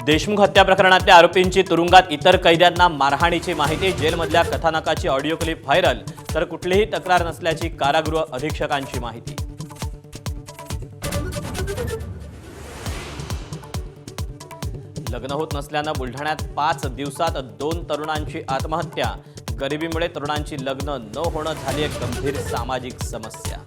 देशमुख हत्या प्रकरणातल्या आरोपींची तुरुंगात इतर कैद्यांना मारहाणीची माहिती, जेलमधल्या कथानकाची ऑडिओ क्लिप व्हायरल, तर कुठलीही तक्रार नसल्याची कारागृह अधीक्षकांची माहिती। लग्न होत नसल्यानं बुलढाण्यात 5 दिवसात 2 तरुणांची आत्महत्या, गरिबीमुळे तरुणांची लग्न न होणं झाली एक गंभीर सामाजिक समस्या।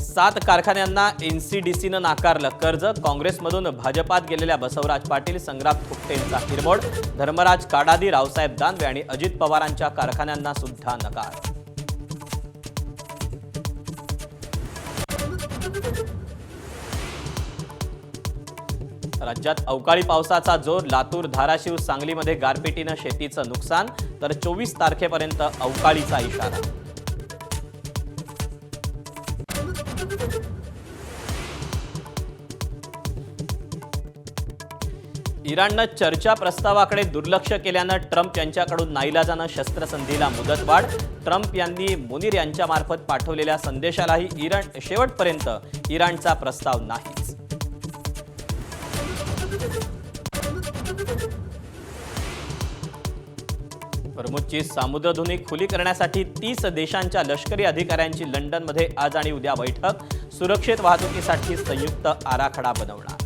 7 कारखान्यांना एनसीडीसीनं नाकारलं कर्ज, काँग्रेसमधून भाजपात गेलेल्या बसवराज पाटील, संग्राम थोपटेंचा हिरमोड, धर्मराज काडादी, रावसाहेब दानवे आणि अजित पवारांच्या कारखान्यांना सुद्धा नकार। राज्यात अवकाळी पावसाचा जोर, लातूर, धाराशिव, सांगलीमध्ये गारपिटीनं शेतीचं नुकसान, तर 24 तारखेपर्यंत अवकाळीचा इशारा। इराणनं चर्चा प्रस्तावाकडे दुर्लक्ष केल्यानं ट्रम्प यांच्याकडून नाईलाजानं शस्त्रसंधीला मुदतवाढ, ट्रम्प यांनी मुनीर यांच्यामार्फत पाठवलेल्या संदेशालाही इराण शेवटपर्यंत इराणचा प्रस्ताव नाहीच। hormuzची सामुद्रधुनी खुली करण्यासाठी 30 देशांच्या लष्करी अधिकाऱ्यांची लंडनमध्ये आज आणि उद्या बैठक, सुरक्षित वाहतुकीसाठी संयुक्त आराखडा बनवणार।